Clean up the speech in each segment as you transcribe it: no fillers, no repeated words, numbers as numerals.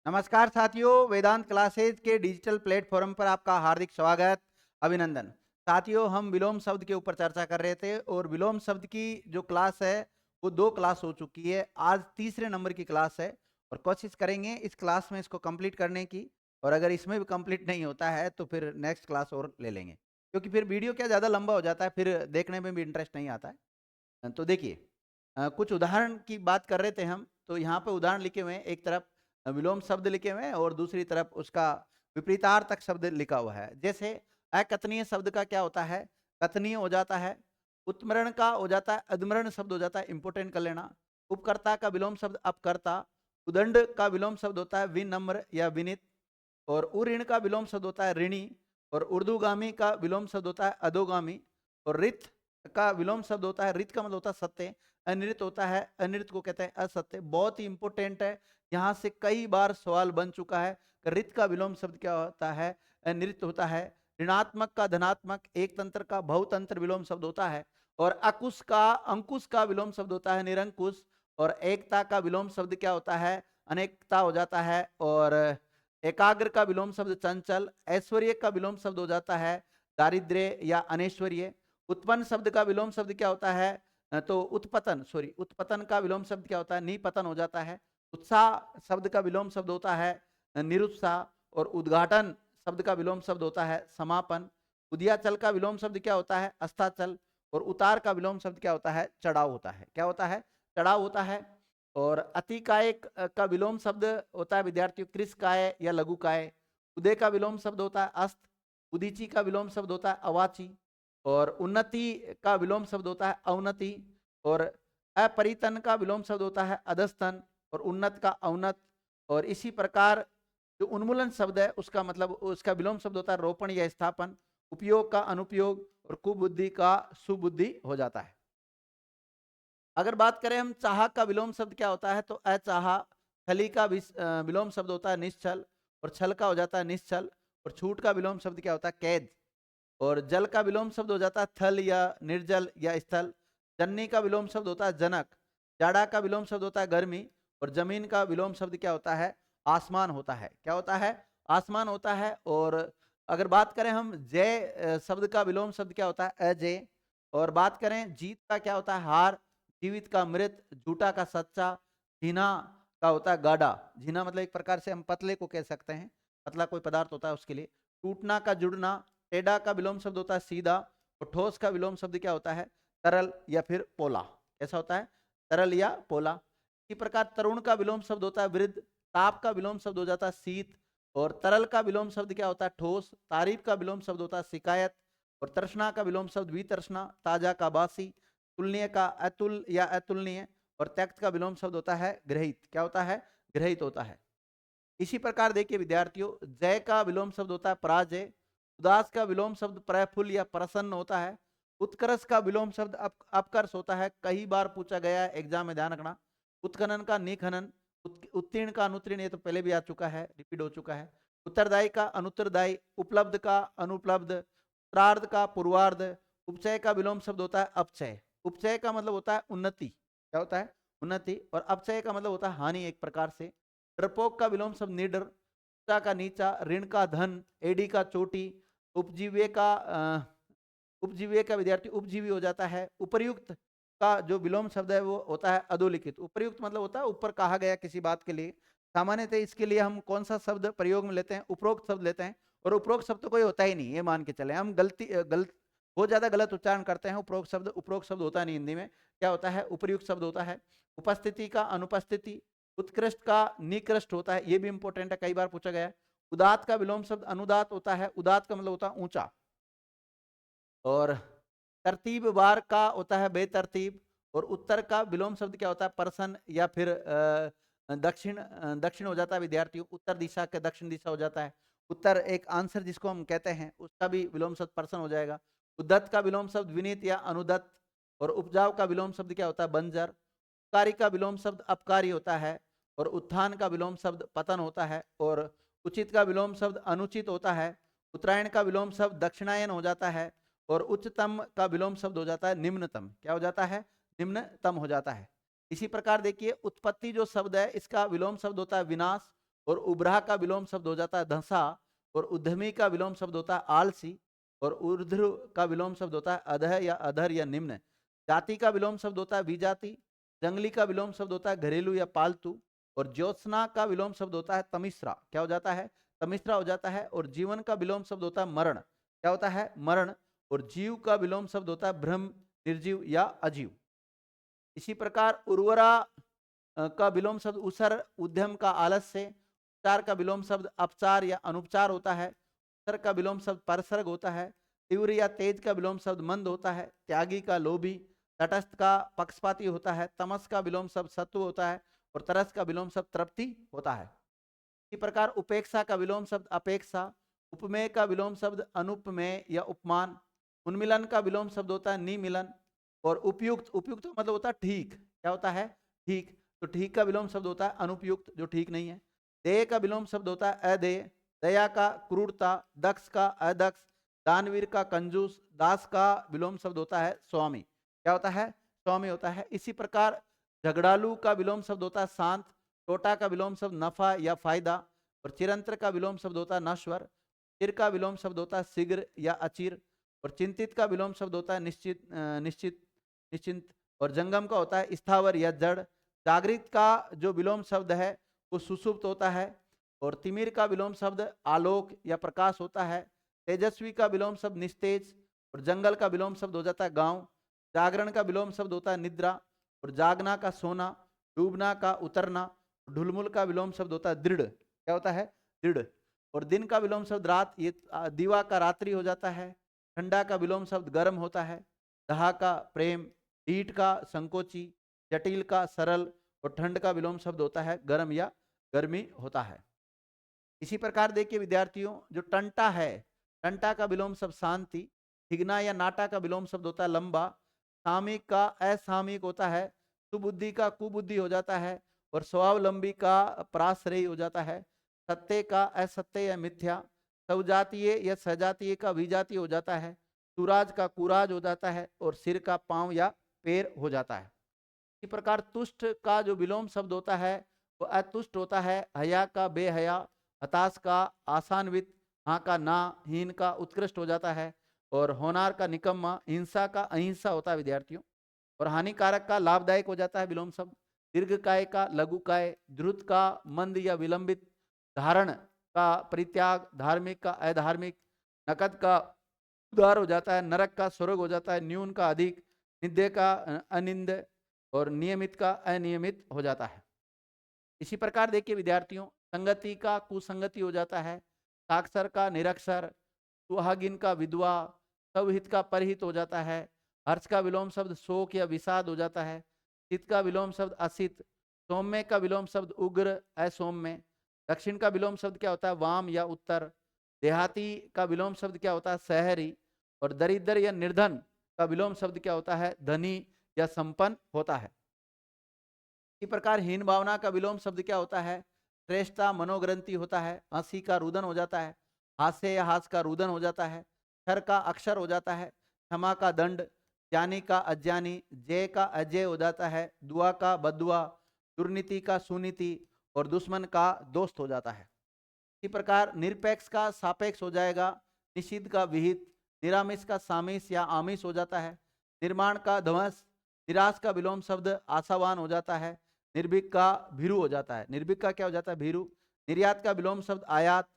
नमस्कार साथियों, वेदांत क्लासेज के डिजिटल प्लेटफॉर्म पर आपका हार्दिक स्वागत, अभिनंदन। साथियों, हम विलोम शब्द के ऊपर चर्चा कर रहे थे और विलोम शब्द की जो क्लास है वो 2 क्लास हो चुकी है। आज तीसरे नंबर की क्लास है और कोशिश करेंगे इस क्लास में इसको कंप्लीट करने की, और अगर इसमें भी कंप्लीट नहीं होता है तो फिर नेक्स्ट क्लास और ले लेंगे, क्योंकि फिर वीडियो क्या ज़्यादा लंबा हो जाता है, फिर देखने में भी इंटरेस्ट नहीं आता है। तो देखिए, कुछ उदाहरण की बात कर रहे थे हम, तो यहाँ पे उदाहरण लिखे हुए हैं। एक तरफ विलोम शब्द लिखे हुए हैं और दूसरी तरफ उसका विपरीतार्थक शब्द लिखा हुआ है। जैसे अकथनीय शब्द का क्या होता है? कथनीय हो जाता है। उत्मरण का हो जाता है, अधमरण शब्द हो जाता है, इंपोर्टेंट कर लेना। उपकर्ता का विलोम शब्द अपकर्ता। उदंड का विलोम शब्द होता है विनम्र या विनित। और उऋण का विलोम शब्द होता है ऋणी। और ऊर्ध्वगामी का विलोम शब्द होता है अधोगामी। और रित का विलोम शब्द होता है, रित का मतलब होता है सत्य। अनित होता है, अनित को कहते हैं असत्य। बहुत ही इंपॉर्टेंट है, यहाँ से कई बार सवाल बन चुका है कि रित का विलोम शब्द क्या होता है? अनित होता है। ऋणात्मक का धनात्मक, एक तंत्र का बहुतंत्र विलोम शब्द होता है। और अंकुश का विलोम शब्द होता है निरंकुश। और एकता का विलोम शब्द क्या होता है? अनेकता हो जाता है। और एकाग्र का विलोम शब्द चंचल। ऐश्वर्य का विलोम शब्द हो जाता है दारिद्र्य या अनैश्वर्य। उत्पन्न शब्द का विलोम शब्द क्या होता है? तो उत्पतन का विलोम शब्द क्या होता है? निपतन हो जाता है। उत्साह शब्द का विलोम शब्द होता है निरुत्साह। और उद्घाटन शब्द का विलोम शब्द होता है समापन। उदयाचल का विलोम शब्द क्या होता है? अस्ताचल। और उतार का विलोम शब्द क्या होता है? चढ़ाव होता है। क्या होता है? चढ़ाव होता है। और अतिकाय का विलोम शब्द होता है विद्यार्थियों कृषकाय या लघुकाय। उदय का विलोम शब्द होता है अस्त। उदीची का विलोम शब्द होता है अवाची। और उन्नति का विलोम शब्द होता है अवनति। और अपरितन का विलोम शब्द होता है अधस्तन। और उन्नत का अवनत। और इसी प्रकार जो उन्मूलन शब्द है उसका मतलब उसका विलोम शब्द होता है रोपण या स्थापन। उपयोग का अनुपयोग। और कुबुद्धि का सुबुद्धि हो जाता है। अगर बात करें हम चाह का विलोम शब्द क्या होता है, तो अचाह। छली का विलोम शब्द होता है निश्चल। और छल का हो जाता है निश्चल। और छूट का विलोम शब्द क्या होता है? कैद। और जल का विलोम शब्द हो जाता है थल या निर्जल या स्थल। जननी का विलोम शब्द होता है जनक। जाड़ा का विलोम शब्द होता है गर्मी। और जमीन का विलोम शब्द क्या होता है? आसमान होता है। क्या होता है? आसमान होता है। और अगर बात करें हम जय शब्द का विलोम शब्द क्या होता है? अजय। और बात करें जीत का क्या होता है? हार। जीवित का मृत। झूठा का सच्चा। झीना का होता है गाढ़ा। झीना मतलब एक प्रकार से हम पतले को कह सकते हैं, पतला कोई पदार्थ होता है उसके लिए। टूटना का जुड़ना। टेढ़ा का विलोम शब्द होता है सीधा। और ठोस का विलोम शब्द क्या होता है? तरल या फिर पोला। कैसा होता है? तरल या पोला। इसी प्रकार तरुण का विलोम शब्द होता है वृद्ध। ताप का विलोम शब्द हो जाता है शीत। और तरल का विलोम शब्द क्या होता है? ठोस। तारीफ का विलोम शब्द होता है शिकायत। और तृष्णा का विलोम शब्द वितृष्णा। ताजा का बासी। तुलनीय का अतुल या अतुलनीय। और त्यक्त का विलोम शब्द होता है ग्रहित। क्या होता है? ग्रहित होता है। इसी प्रकार देखिए विद्यार्थियों, जय का विलोम शब्द होता है पराजय। उदास का विलोम शब्द प्रफुल्ल या प्रसन्न होता है। उत्कर्ष का विलोम शब्द अपकर्ष होता है। कई बार पूछा गया है एग्जाम में, ध्यान रखना। उत्खनन का निखनन। उत्तीर्ण का अनुत्तीर्ण, ये तो पहले भी आ चुका है, रिपीट हो चुका है। उत्तरदायी का अनुत्तरदायी। उपलब्ध का अनुपलब्ध। उत्तरार्ध का पूर्वार्ध। उपचय का विलोम शब्द होता है अपचय। उपचय का मतलब होता है उन्नति। क्या होता है? उन्नति। और अपचय का मतलब होता है हानि एक प्रकार से। डरपोक का विलोम शब्द निडर। ऊंचा का नीचा। ऋण का धन। एडी का चोटी। उपजीव्य का विद्यार्थी उपजीवी हो जाता है। उपर्युक्त का जो विलोम शब्द है वो होता है अधोलिखित। उपर्युक्त मतलब होता है ऊपर कहा गया किसी बात के लिए। सामान्यतः इसके लिए हम कौन सा शब्द प्रयोग में लेते हैं? उपरोक्त शब्द लेते हैं। और उपरोक्त शब्द तो कोई होता ही नहीं, ये मान के चले हम। बहुत ज्यादा गलत उच्चारण करते हैं। उपरोक्त शब्द होता नहीं हिंदी में। क्या होता है? उपर्युक्त शब्द होता है। उपस्थिति का अनुपस्थिति। उत्कृष्ट का निकृष्ट होता है, ये भी इंपॉर्टेंट है, कई बार पूछा गया है। उदात का विलोम शब्द अनुदात होता है। उदात का मतलब होता है ऊंचा। और तरतीब वार का होता है बेतरतीब। और उत्तर का विलोम शब्द क्या होता है? परसन या फिर दक्षिण हो जाता है विद्यार्थियों। उत्तर दिशा के दक्षिण दिशा हो जाता है। उत्तर एक आंसर जिसको हम कहते हैं उसका भी विलोम शब्द परसन हो जाएगा। उद्धत का विलोम शब्द विनीत या अनुदत्त। और उपजाऊ का विलोम शब्द क्या होता है? बंजर। उपकारी का विलोम शब्द अपकारी होता है। और उत्थान का विलोम शब्द पतन होता है। और उचित का विलोम शब्द अनुचित होता है। उत्तरायण का विलोम शब्द दक्षिणायन हो जाता है। और उच्चतम का विलोम शब्द हो जाता है निम्नतम। क्या हो जाता है? निम्नतम हो जाता है। इसी प्रकार देखिए उत्पत्ति जो शब्द है इसका विलोम शब्द होता है विनाश। और उभरा का विलोम शब्द हो जाता है धंसा, और उद्यमी का विलोम शब्द होता है आलसी, और ऊर्ध्व का विलोम शब्द होता है अधः या अधर या निम्न। जाति का विलोम शब्द होता है विजाति, जंगली का विलोम शब्द होता है घरेलू या पालतू, और ज्योत्सना का विलोम शब्द होता है तमिश्रा, क्या हो जाता है, तमिश्रा हो जाता है। और जीवन का विलोम शब्द होता है मरण, क्या होता है, मरण। और जीव का विलोम शब्द होता है भ्रम, निर्जीव या अजीव। इसी प्रकार उर्वरा का विलोम शब्द उसर, उद्यम का आलस्य। उपचार का विलोम शब्द अपचार या अनुपचार होता है। उत्तर का विलोम शब्द परसर्ग होता है। तीव्र या तेज का विलोम शब्द मंद होता है। त्यागी का लोभी। तटस्थ का पक्षपाती होता है। तमस का विलोम शब्द सत्व होता है। और तरस का विलोम शब्द तृप्ति होता है। इसी प्रकार उपेक्षा का विलोम शब्द अपेक्षा। उपमेय का विलोम शब्द अनुपमेय या उपमान। उन्मिलन का विलोम शब्द होता है निमिलन। और उपयुक्त, उपयुक्त मतलब होता है ठीक, क्या होता है, ठीक। तो ठीक का विलोम शब्द होता है अनुपयुक्त, जो ठीक नहीं है। देय का विलोम शब्द होता है अदेय। दया का क्रूरता। दक्ष का अदक्ष। दानवीर का कंजूस। दास का विलोम शब्द होता है स्वामी, क्या होता है, स्वामी होता है। इसी प्रकार झगड़ालू का विलोम शब्द होता है शांत। टोटा का विलोम शब्द नफा या फायदा। और चिरंत्र का विलोम शब्द होता है नश्वर। चिर का विलोम शब्द होता है शीघ्र या अचिर। और चिंतित का विलोम शब्द होता है निश्चिंत। और जंगम का होता है स्थावर या जड़। जागृत का जो विलोम शब्द है वो सुषुप्त होता है। और तिमिर का विलोम शब्द आलोक या प्रकाश होता है। तेजस्वी का विलोम शब्द निस्तेज। और जंगल का विलोम शब्द हो जाता है गांव। जागरण का विलोम शब्द होता है निद्रा। और जागना का सोना। डूबना का उतरना। ढुलमुल का विलोम शब्द होता है दृढ़, क्या होता है, दृढ़। और दिन का विलोम शब्द रात, ये दीवा का रात्रि हो जाता है। ठंडा का विलोम शब्द गर्म होता है। दहा का प्रेम। ढीठ का संकोची। जटिल का सरल। और ठंड का विलोम शब्द होता है गर्म या गर्मी होता है। इसी प्रकार देखिए विद्यार्थियों, जो टंटा है, टंटा का विलोम शब्द शांति। हिगना या नाटा का विलोम शब्द होता है लंबा। सामयिक का असामयिक होता है। सुबुद्धि का कुबुद्धि हो जाता है। और स्वावलंबी का पराश्रयी हो जाता है। सत्य का असत्य या मिथ्या। सवजातीय या सजातीय का विजातीय हो जाता है। सुराज का कुराज हो जाता है। और सिर का पांव या पैर हो जाता है। इसी प्रकार तुष्ट का जो विलोम शब्द होता है वो अतुष्ट होता है। हया का बेहया। हताश का आसान्वित। हाँ का ना। हीन का उत्कृष्ट हो जाता है। और होनार का निकम्मा। हिंसा का अहिंसा होता है विद्यार्थियों। और हानिकारक का लाभदायक हो जाता है विलोम शब्द। दीर्घकाय का लघुकाय। द्रुत का मंद या विलंबित। धारण का परित्याग। धार्मिक का अधार्मिक। नकद का उदार हो जाता है। नरक का स्वर्ग हो जाता है। न्यून का अधिक। निंदे का अनिंद। और नियमित का अनियमित हो जाता है। इसी प्रकार देखिए विद्यार्थियों, संगति का कुसंगति हो जाता है। साक्षर का निरक्षर। सुहागिन का विधवा। स्वहित का परहित हो जाता है। हर्ष का विलोम शब्द शोक या विषाद हो जाता है। शीत का विलोम शब्द असित। सौम्य का विलोम शब्द उग्र असौम्य। दक्षिण का विलोम शब्द क्या होता है वाम या उत्तर। देहाती का विलोम शब्द क्या होता है शहरी। और दरिद्र या निर्धन का विलोम शब्द क्या होता है धनी या संपन्न होता है। इसी प्रकार हीन भावना का विलोम शब्द क्या होता है श्रेष्ठता मनोग्रंथि होता है। हंसी का रुदन हो जाता है। हास्य या हास का रुदन हो जाता है। क्षर का अक्षर हो जाता है। क्षमा का दंड। ज्ञानी का अज्ञानी। जय का अजय हो जाता है। दुआ का बदुआ। दुर्नीति का सुनीति। और दुश्मन का दोस्त हो जाता है। इसी प्रकार निरपेक्ष का सापेक्ष हो जाएगा। निषिद्ध का विहित। निरामिष का सामिष या आमिष हो जाता है। निर्माण का ध्वंस। निराश का विलोम शब्द आशावान हो जाता है। निर्भीक का भीरु हो जाता है। निर्भीक का क्या हो जाता है भीरु। निर्यात का विलोम शब्द आयात।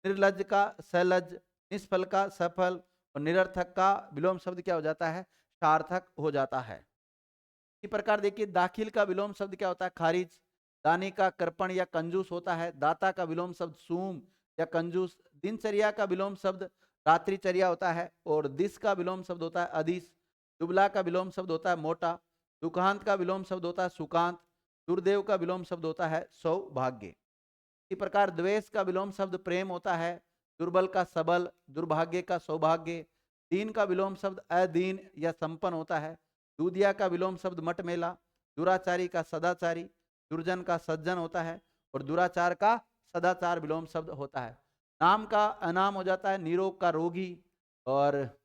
निर्लज का सलज। निष्फल का सफल। और निरर्थक का विलोम शब्द क्या हो जाता है सार्थक हो जाता है। इसी प्रकार देखिए दाखिल का विलोम शब्द क्या होता है खारिज। दानी का कृपण या कंजूस होता है। दाता का विलोम शब्द सूम या कंजूस। दिनचर्या का विलोम शब्द रात्रिचर्या होता है। और दिस का विलोम शब्द होता है अदिश। दुबला का विलोम शब्द होता है मोटा। दुखांत का विलोम शब्द होता है सुकांत। दुर्देव का विलोम शब्द होता है सौभाग्य। इसी प्रकार द्वेष का विलोम शब्द प्रेम होता है। दुर्बल का सबल। दुर्भाग्य का सौभाग्य। दीन का विलोम शब्द अदीन या संपन्न होता है। दूधिया का विलोम शब्द मटमेला। दुराचारी का सदाचारी। दुर्जन का सज्जन होता है। और दुराचार का सदाचार विलोम शब्द होता है। नाम का अनाम हो जाता है। निरोग का रोगी। और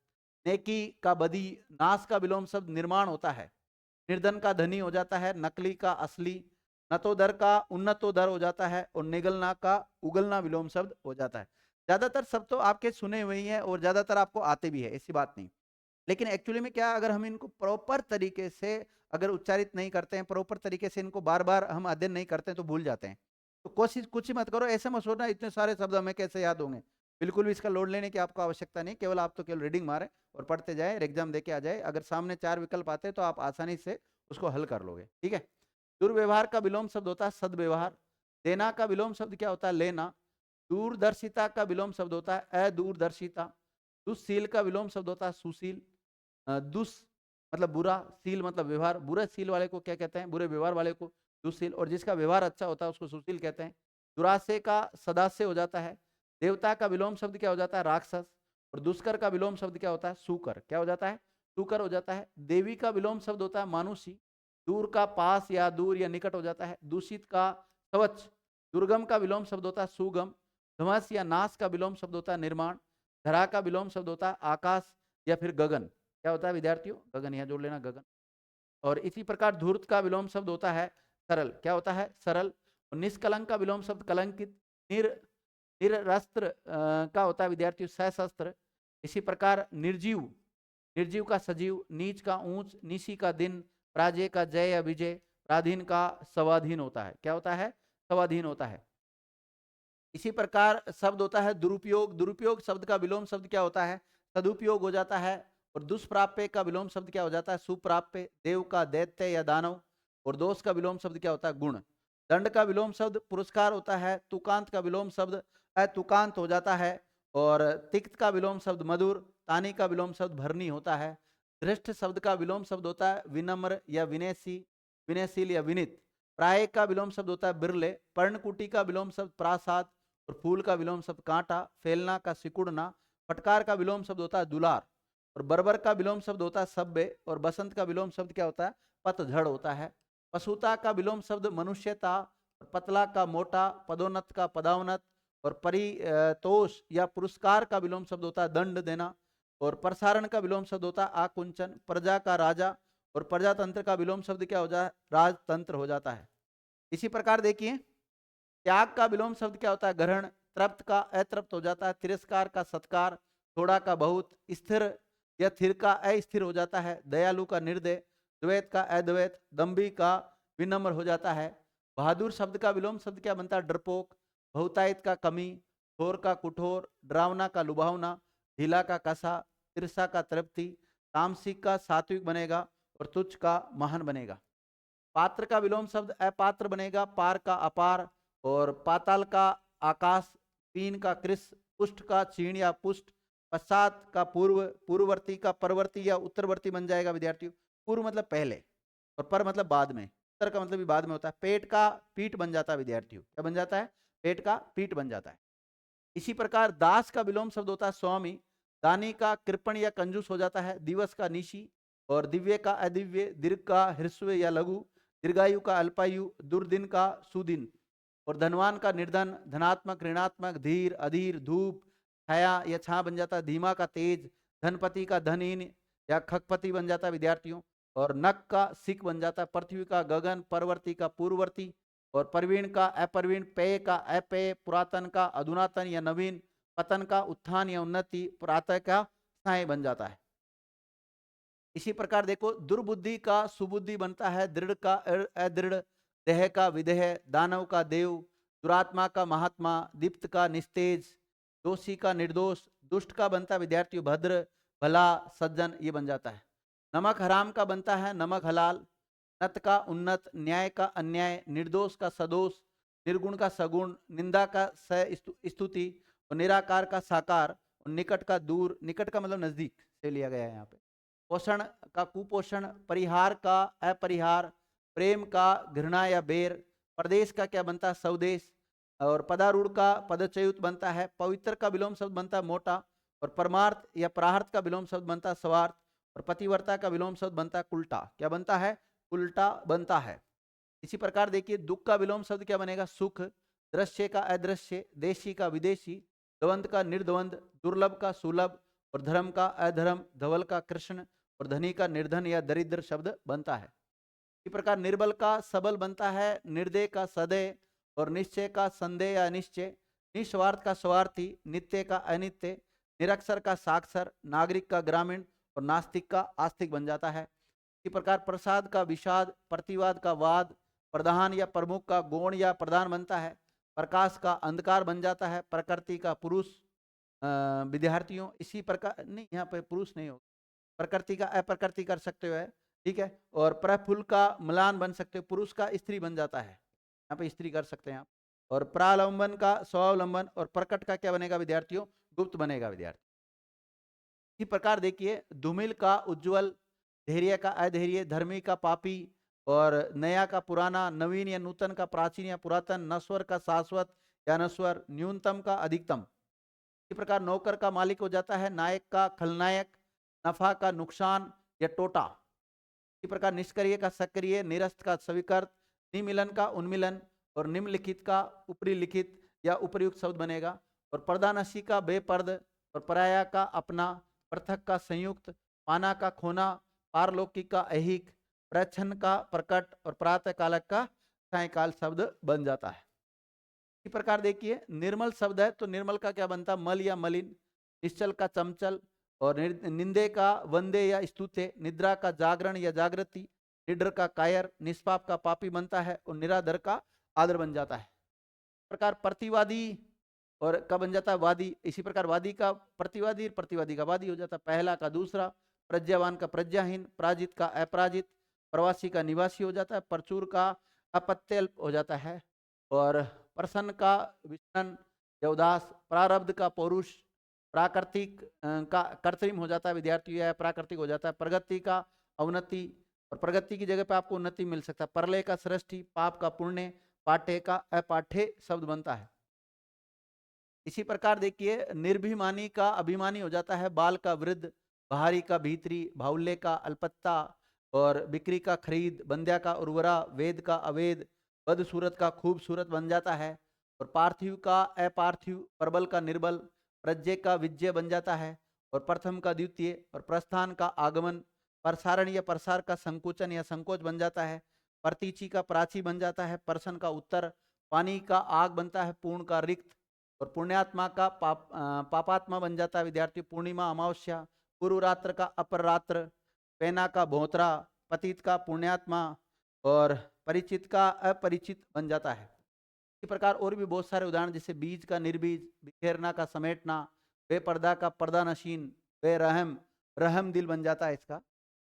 नेकी का बदी। नाश का विलोम शब्द निर्माण होता है। निर्धन का धनी हो जाता है। नकली का असली। नतोदर का उन्नतोदर हो जाता है और निगलना का उगलना विलोम शब्द हो जाता है। ज्यादातर शब्द तो आपके सुने हुए ही हैं और ज्यादातर आपको आते भी है, ऐसी बात नहीं। लेकिन एक्चुअली में क्या, अगर हम इनको प्रॉपर तरीके से अगर उच्चारित नहीं करते हैं, प्रॉपर तरीके से इनको बार बार हम अध्ययन नहीं करते हैं, तो भूल जाते हैं। तो कोशिश कुछ ही मत करो, ऐसे मत सोचना इतने सारे शब्द हमें कैसे याद होंगे। बिल्कुल भी इसका लोड लेने की आपको आवश्यकता नहीं, केवल आप तो केवल रीडिंग मारे और पढ़ते जाए, एग्जाम देके आ जाए। अगर सामने 4 विकल्प आते हैं तो आप आसानी से उसको हल कर लोगे, ठीक है। दुर्व्यवहार का विलोम शब्द होता है सदव्यवहार। देना का विलोम शब्द क्या होता है, लेना। दूरदर्शिता का विलोम शब्द होता है अदूरदर्शिता। दुस्शील का विलोम शब्द होता है सुशील। दुस मतलब बुरा, सील मतलब व्यवहार, बुरे सील वाले को क्या कहते हैं, बुरे व्यवहार वाले को दुशील, और जिसका व्यवहार अच्छा होता है उसको सुशील कहते हैं। दुराशय का सदाशय हो जाता है। देवता का विलोम शब्द क्या हो जाता है, राक्षस। और दुष्कर का विलोम शब्द क्या होता है, सुकर। क्या हो जाता है, सुकर हो जाता है। देवी का विलोम शब्द होता है मानुषी। दूर का पास या दूर या निकट हो जाता है। दूषित का स्वच्छ। दुर्गम का विलोम शब्द होता है सुगम। ध्वंस या नाश का विलोम शब्द होता है निर्माण। धरा का विलोम शब्द होता है आकाश या फिर गगन। क्या होता है विद्यार्थियों, गगन, यहाँ जोड़ लेना गगन। और इसी प्रकार धूर्त का विलोम शब्द होता है सरल। क्या होता है, सरल। और निष्कलंक का विलोम शब्द कलंकित। निर निरस्त्र का होता है विद्यार्थियों सशस्त्र। इसी प्रकार निर्जीव, निर्जीव का सजीव। नीच का ऊंच। निशी का दिन। पराजय का जय या विजय। पराधीन का स्वाधीन होता है। क्या होता है, स्वाधीन होता है। इसी प्रकार शब्द होता है दुरुपयोग। दुरुपयोग शब्द का विलोम शब्द क्या होता है, सदुपयोग हो जाता है। और दुष्प्राप्य का विलोम शब्द क्या हो जाता है, सुप्राप्य। देव का दैत्य या दानव। और दोष का विलोम शब्द क्या होता है, गुण। दंड का विलोम शब्द पुरस्कार होता है। तुकांत का विलोम शब्द अतुकांत हो जाता है। और तिक्त का विलोम शब्द मधुर। तानी का विलोम शब्द भरनी होता है। धृष्ट शब्द का विलोम शब्द होता है विनम्र या विनयसी, विनयशील या विनित। प्राय का विलोम शब्द होता है बिरले। पर्णकुटी का विलोम शब्द प्रासाद। और फूल का विलोम शब्द कांटा। फैलना का सिकुड़ना। फटकार का विलोम शब्द होता है दुलार। और बर्बर का विलोम शब्द होता है सभ्य। और बसंत का विलोम शब्द क्या होता है, पतझड़ होता है। पशुता का विलोम शब्द मनुष्यता। पतला का मोटा। पदोन्नत का पदावनत। और परितोष या पुरस्कार का विलोम शब्द होता है दंड देना। और प्रसारण का विलोम शब्द होता है आकुंचन। प्रजा का राजा। और प्रजातंत्र का विलोम शब्द क्या हो जाता है, राजतंत्र हो जाता है। इसी प्रकार देखिए, त्याग का विलोम शब्द क्या होता है, ग्रहण। तृप्त का अतृप्त हो जाता है। तिरस्कार का सत्कार। थोड़ा का बहुत। स्थिर या थिर का अस्थिर हो जाता है। दयालु का निर्दय। द्वैत का अद्वैत। दम्भी का विनम्र हो जाता है। बहादुर शब्द का विलोम शब्द क्या बनता है, डरपोक। बहुतायत का कमी। थोर का कुठोर। डरावना का लुभावना। ढीला का कसा। तिरसा का तृप्ति। तामसिक का सात्विक बनेगा। और तुच्छ का महान बनेगा। पात्र का विलोम शब्द अपात्र बनेगा। पार का अपार। और पाताल का आकाश। पीन का कृष। पुष्ट का चीण या पुष्ट। पश्चात का पूर्व। पूर्ववर्ती का परवर्ती या उत्तरवर्ती बन जाएगा विद्यार्थियों। पूर्व मतलब पहले और पर मतलब बाद में। उत्तर का मतलब भी बाद में होता है। पेट का पीठ बन जाता है विद्यार्थियों, क्या बन जाता है, पेट का पीठ बन जाता है। इसी प्रकार दास का विलोम शब्द होता है स्वामी। दानी का कृपण या कंजूस हो जाता है। दिवस का निशी। और दिव्य का अदिव्य। दीर्घ का ह्रस्व या लघु। दीर्घायु का अल्पायु। दुर्दिन का सुदिन। और धनवान का निर्धन। धनात्मक ऋणात्मक। धीर अधीर। धूप छाया या छा बन जाता है। धीमा का तेज। धनपति का धनहीन या खकपति बन जाता है विद्यार्थियों। और नक का सिक बन जाता है। पृथ्वी का गगन। परवर्ती का पूर्ववर्ती। और प्रवीण का अप्रवीण। पेय का अपेय। पुरातन का अधुनातन या नवीन। पतन का उत्थान या उन्नति। प्रातः का साय बन जाता है। इसी प्रकार देखो, दुर्बुद्धि का सुबुद्धि बनता है। दृढ़ का अदृढ़। देह का विदेह। दानव का देव। दुरात्मा का महात्मा। दीप्त का निस्तेज। दोषी का निर्दोष। दुष्ट का बनता है विद्यार्थियों भद्र। भला सज्जन ये बन जाता है। नमक हराम का बनता है नमक हलाल। नत का उन्नत। न्याय का अन्याय। निर्दोष का सदोष। निर्गुण का सगुण। निंदा का स्तुति। और निराकार का साकार। और निकट का दूर। निकट का मतलब नजदीक से लिया गया है यहाँ पे। पोषण का कुपोषण। परिहार का अपरिहार। प्रेम का घृणा या बेर। प्रदेश का क्या बनता है, स्वदेश। और पदारूढ़ का पदच्युत बनता है। पवित्र का विलोम शब्द बनता है मोटा। और परमार्थ या प्रार्थ का विलोम शब्द बनता है स्वार्थ। और पतिव्रता का विलोम शब्द बनता है कुल्टा। क्या बनता है, उल्टा बनता है। इसी प्रकार देखिए, दुख का विलोम शब्द क्या बनेगा, सुख। दृश्य का अदृश्य। देशी का विदेशी। द्वंद का निर्द्वंद। दुर्लभ का सुलभ। और धर्म का अधर्म। धवल का कृष्ण। और धनी का निर्धन या दरिद्र शब्द बनता है। इसी प्रकार निर्बल का सबल बनता है निर्दय का सदय और निश्चय का संदेह या अनिश्चय, निस्वार्थ का स्वार्थी, नित्य का अनित्य, निरक्षर का साक्षर, नागरिक का ग्रामीण और नास्तिक का आस्तिक बन जाता है। इसी प्रकार प्रसाद का विषाद, प्रतिवाद का वाद, प्रधान या प्रमुख का गौण या प्रधान बनता है, प्रकाश का अंधकार बन जाता है, प्रकृति का पुरुष विद्यार्थियों, इसी प्रकार नहीं यहाँ पे पुरुष नहीं होगा, प्रकृति का अप्रकृति कर सकते हो है, ठीक है। और प्रफुल्ल का म्लान बन सकते हो, पुरुष का स्त्री बन जाता है, यहाँ पे स्त्री कर सकते हैं आप। और प्रालंबन का स्वावलंबन और प्रकट का क्या बनेगा विद्यार्थियों, गुप्त बनेगा विद्यार्थी। इसी प्रकार देखिए धूमिल का उज्जवल, धैर्य का अधैर्य, धर्मी का पापी और नया का पुराना, नवीन या नूतन का प्राचीन या पुरातन, नश्वर का शाश्वत या नश्वर, न्यूनतम का अधिकतम। इसी प्रकार नौकर का मालिक हो जाता है, नायक का खलनायक, नफा का नुकसान या टोटा। इसी प्रकार निष्क्रिय का सक्रिय, निरस्त का स्वीकृत, निमिलन का उन्मिलन और निम्नलिखित का ऊपरी लिखित या उपयुक्त शब्द बनेगा। और पर्दानशी का बेपर्द और पराया का अपना, पृथक का संयुक्त, पाना का खोना, पारलौकिक का ऐहिक, प्रच्छन्न का प्रकट और प्रातः कालक का सायकाल शब्द बन जाता है। इसी प्रकार देखिए निर्मल शब्द है तो निर्मल का क्या बनता, मल या मलिन, निश्चल का चंचल और निंदे का वंदे या स्तुते, निद्रा का जागरण या जागृति, निडर का कायर, निष्पाप का पापी बनता है और निराधर का आदर बन जाता है। प्रकार प्रतिवादी और का बन जाता है वादी, इसी प्रकार वादी का प्रतिवादी, प्रतिवादी का वादी हो जाता है, पहला का दूसरा, प्रज्ञावान का प्रज्ञाहीन, पराजित का अपराजित, प्रवासी का निवासी हो जाता है, प्रचुर का अपत्य हो जाता है और प्रसन्न का विष्णन या उदास, प्रारब्ध का पौरुष, प्राकृतिक का कृत्रिम हो जाता है विद्यार्थी, या प्राकृतिक हो जाता है, प्रगति का अवनति और प्रगति की जगह पे आपको उन्नति मिल सकता है, प्रलय का सृष्टि, पाप का पुण्य, पाठ्य का अपाठ्य शब्द बनता है। इसी प्रकार देखिए निर्भिमानी का अभिमानी हो जाता है, बाल का वृद्ध, बाहरी का भीतरी, बाहुल्य का अल्पत्ता और बिक्री का खरीद, बंध्या का उर्वरा, वेद का अवेद, बदसूरत का खूबसूरत बन जाता है और पार्थिव का अपार्थिव, प्रबल का निर्बल, प्रज्ञ का विजय बन जाता है और प्रथम का द्वितीय और प्रस्थान का आगमन, प्रसारण या प्रसार का संकुचन या संकोच बन जाता है, प्रतीचि का प्राची बन जाता है, प्रश्न का उत्तर, पानी का आग बनता है, पूर्ण का रिक्त और पुण्यात्मा का पापात्मा बन जाता है विद्यार्थी, पूर्णिमा अमावस्या, पूर्व रात्र का अपर रात्र, पैना का भोतरा, पतित का पुण्यात्मा और परिचित का अपरिचित बन जाता है। इसी प्रकार और भी बहुत सारे उदाहरण, जैसे बीज का निर्बीज, बिखेरना का समेटना, बेपर्दा का पर्दा नशीन, बेरहम रहम दिल बन जाता है इसका,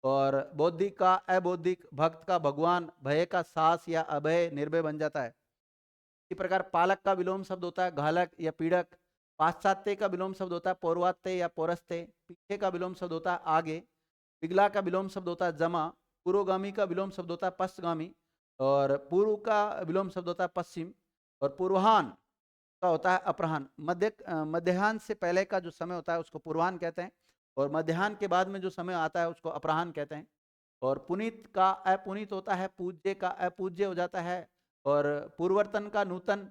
और बौद्धिक का अबौद्धिक, भक्त का भगवान, भय का सास या अभय निर्भय बन जाता है। इसी प्रकार पालक का विलोम शब्द होता है घालक या पीड़क, पाश्चात्य का विलोम शब्द होता है पौर्वात्य या पौरस्त्य, पीछे का विलोम शब्द होता है आगे, पिघला का विलोम शब्द होता है जमा, पूर्वगामी का विलोम शब्द होता है पश्चगामी और पूर्व का विलोम शब्द होता है पश्चिम, और पूर्वाह्न का होता है अपराह्न। मध्याह्न से पहले का जो समय होता है उसको पूर्वाह्न कहते हैं और मध्याह्न के बाद में जो समय आता है उसको अपराह्न कहते हैं। और पुनीत का अपुनीत होता है, पूज्य का अपूज्य हो जाता है और पूर्ववर्तन का नूतन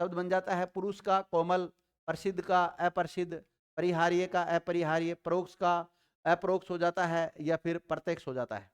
शब्द बन जाता है, पुरुष का कोमल, प्रसिद्ध का अप्रसिद्ध, परिहार्य का अपरिहार्य, परोक्ष का अप्रोक्ष हो जाता है या फिर प्रत्यक्ष हो जाता है।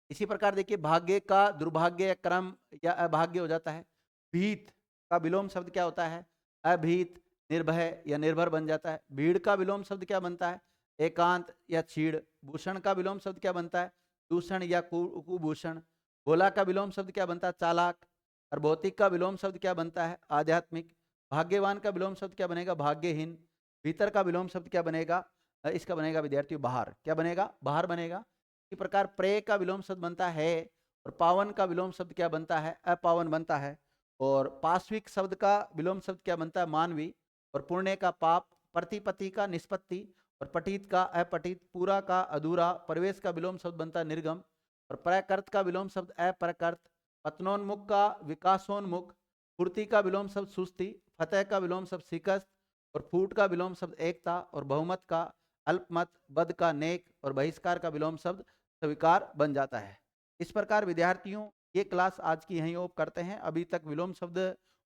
इसी प्रकार देखिए भाग्य का दुर्भाग्य या क्रम या अभाग्य हो जाता है। भीत का विलोम शब्द क्या होता है, अभीत, निर्भय या निर्भर बन जाता है। भीड़ का विलोम शब्द क्या बनता है, एकांत या छीड़। भूषण का विलोम शब्द क्या बनता है, दूषण या कुभूषण। भोला का विलोम शब्द क्या बनता है, चालाक। और भौतिक का विलोम शब्द क्या बनता है, आध्यात्मिक। भाग्यवान का विलोम शब्द क्या बनेगा, भाग्यहीन। भीतर का विलोम शब्द क्या बनेगा, इसका बनेगा विद्यार्थी बाहर, क्या बनेगा, बाहर बनेगा। इसी प्रकार प्रेय का विलोम शब्द बनता है और पावन का विलोम शब्द क्या बनता है, अपावन बनता है। और पाश्विक शब्द का विलोम शब्द क्या बनता है, मानवी। और पुण्य का पाप, प्रतिपत्ति का निष्पत्ति और पठित का अपठित, पूरा का अधूरा। प्रवेश का विलोम शब्द बनता है निर्गम और प्रकृत का विलोम शब्द अप्रकृत। पतनोन्मुख का विकासोन्मुख, फूर्ति का विलोम शब्द सुस्ती, फतेह का विलोम शब्द शिकस्त और फूट का विलोम शब्द एकता और बहुमत का अल्पमत, बद का नेक और बहिष्कार का विलोम शब्द स्वीकार बन जाता है। इस प्रकार विद्यार्थियों ये क्लास आज की यहीं ऑफ करते हैं। अभी तक विलोम शब्द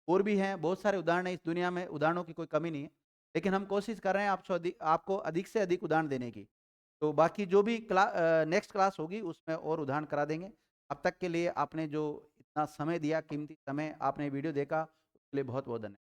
और भी हैं, बहुत सारे उदाहरण है इस दुनिया में, उदाहरणों की कोई कमी नहीं है, लेकिन हम कोशिश कर रहे हैं आपको अधिक से अधिक उदाहरण देने की। तो बाकी जो भी नेक्स्ट क्लास होगी उसमें और उदाहरण करा देंगे। अब तक के लिए आपने जो इतना समय दिया, कीमती समय आपने वीडियो देखा, उसके लिए बहुत बहुत धन्यवाद।